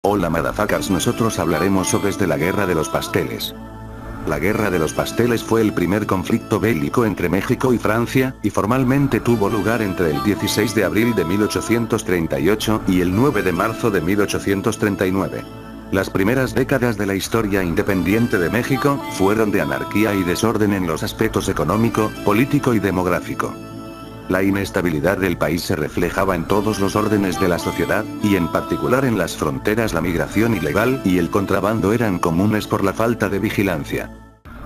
Hola motherfuckers, nosotros hablaremos sobre la Guerra de los Pasteles. La Guerra de los Pasteles fue el primer conflicto bélico entre México y Francia, y formalmente tuvo lugar entre el 16 de abril de 1838 y el 9 de marzo de 1839. Las primeras décadas de la historia independiente de México fueron de anarquía y desorden en los aspectos económico, político y demográfico. La inestabilidad del país se reflejaba en todos los órdenes de la sociedad, y en particular en las fronteras la migración ilegal y el contrabando eran comunes por la falta de vigilancia.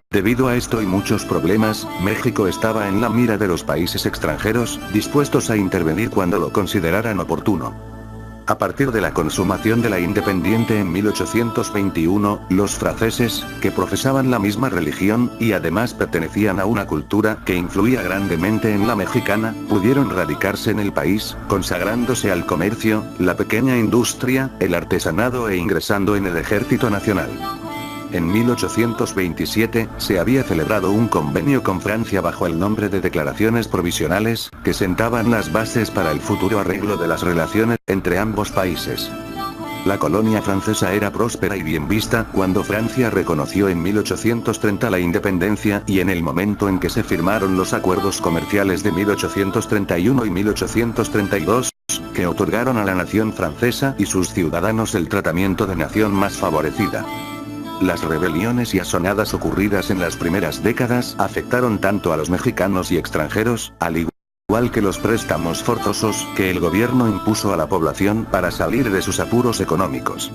Debido a esto y muchos problemas, México estaba en la mira de los países extranjeros, dispuestos a intervenir cuando lo consideraran oportuno. A partir de la consumación de la independencia en 1821, los franceses, que profesaban la misma religión, y además pertenecían a una cultura que influía grandemente en la mexicana, pudieron radicarse en el país, consagrándose al comercio, la pequeña industria, el artesanado e ingresando en el Ejército Nacional. En 1827, se había celebrado un convenio con Francia bajo el nombre de Declaraciones Provisionales, que sentaban las bases para el futuro arreglo de las relaciones entre ambos países. La colonia francesa era próspera y bien vista cuando Francia reconoció en 1830 la independencia y en el momento en que se firmaron los acuerdos comerciales de 1831 y 1832, que otorgaron a la nación francesa y sus ciudadanos el tratamiento de nación más favorecida. Las rebeliones y asonadas ocurridas en las primeras décadas afectaron tanto a los mexicanos y extranjeros, al igual que los préstamos forzosos que el gobierno impuso a la población para salir de sus apuros económicos.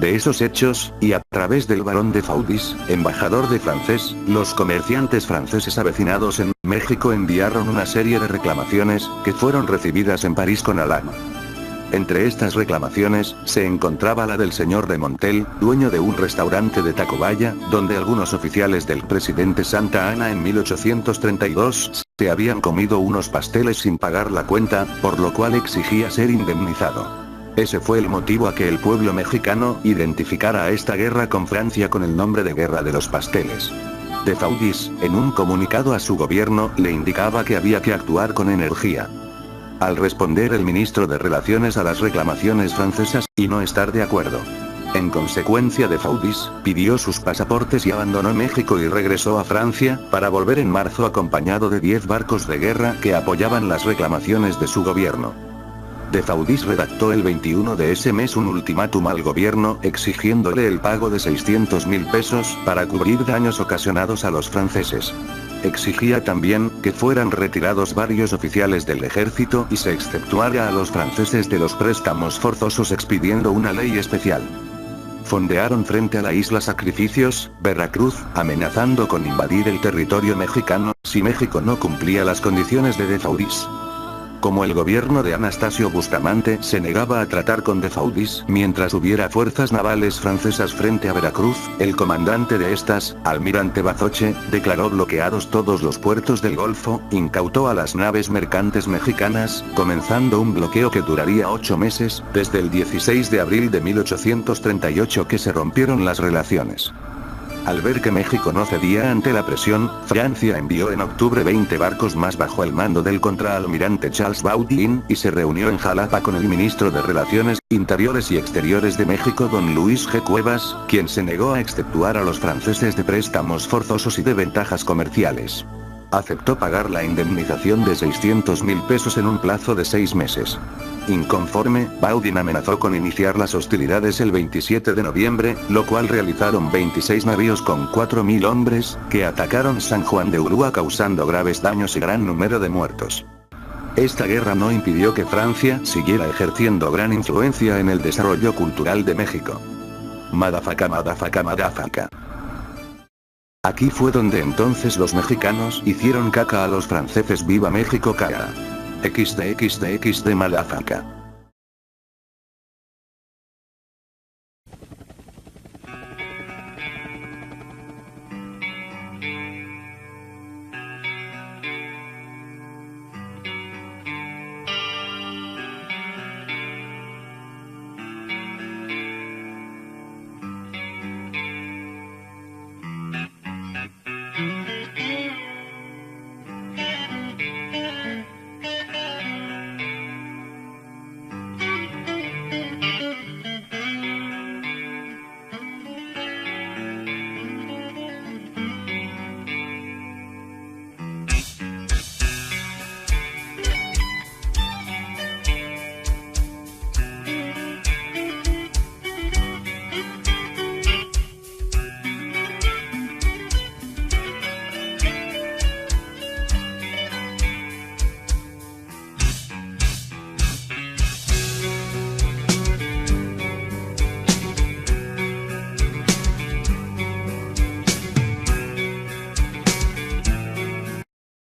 De esos hechos, y a través del barón de Faudis, embajador de francés, los comerciantes franceses avecinados en México enviaron una serie de reclamaciones, que fueron recibidas en París con halagos. Entre estas reclamaciones, se encontraba la del señor de Montel, dueño de un restaurante de Tacubaya, donde algunos oficiales del presidente Santa Anna en 1832, se habían comido unos pasteles sin pagar la cuenta, por lo cual exigía ser indemnizado. Ese fue el motivo a que el pueblo mexicano identificara a esta guerra con Francia con el nombre de Guerra de los Pasteles. De Faudis, en un comunicado a su gobierno, le indicaba que había que actuar con energía. Al responder el ministro de Relaciones a las reclamaciones francesas, y no estar de acuerdo. En consecuencia de Faudis, pidió sus pasaportes y abandonó México y regresó a Francia, para volver en marzo acompañado de 10 barcos de guerra que apoyaban las reclamaciones de su gobierno. De Faudis redactó el 21 de ese mes un ultimátum al gobierno, exigiéndole el pago de 600,000 pesos, para cubrir daños ocasionados a los franceses. Exigía también, que fueran retirados varios oficiales del ejército y se exceptuara a los franceses de los préstamos forzosos expidiendo una ley especial. Fondearon frente a la isla Sacrificios, Veracruz, amenazando con invadir el territorio mexicano, si México no cumplía las condiciones de Faudis. Como el gobierno de Anastasio Bustamante se negaba a tratar con De Faudis mientras hubiera fuerzas navales francesas frente a Veracruz, el comandante de estas, almirante Bazoche, declaró bloqueados todos los puertos del Golfo, incautó a las naves mercantes mexicanas, comenzando un bloqueo que duraría 8 meses, desde el 16 de abril de 1838 que se rompieron las relaciones. Al ver que México no cedía ante la presión, Francia envió en octubre 20 barcos más bajo el mando del contraalmirante Charles Baudin, y se reunió en Jalapa con el ministro de Relaciones Interiores y Exteriores de México don Luis G. Cuevas, quien se negó a exceptuar a los franceses de préstamos forzosos y de ventajas comerciales. Aceptó pagar la indemnización de 600,000 pesos en un plazo de 6 meses. Inconforme, Baudin amenazó con iniciar las hostilidades el 27 de noviembre, lo cual realizaron 26 navíos con 4,000 hombres, que atacaron San Juan de Ulúa causando graves daños y gran número de muertos. Esta guerra no impidió que Francia siguiera ejerciendo gran influencia en el desarrollo cultural de México. Motherfucker, motherfucker, motherfucker. Aquí fue donde entonces los mexicanos hicieron caca a los franceses. ¡Viva México, caca! XD XD XD motherfucker.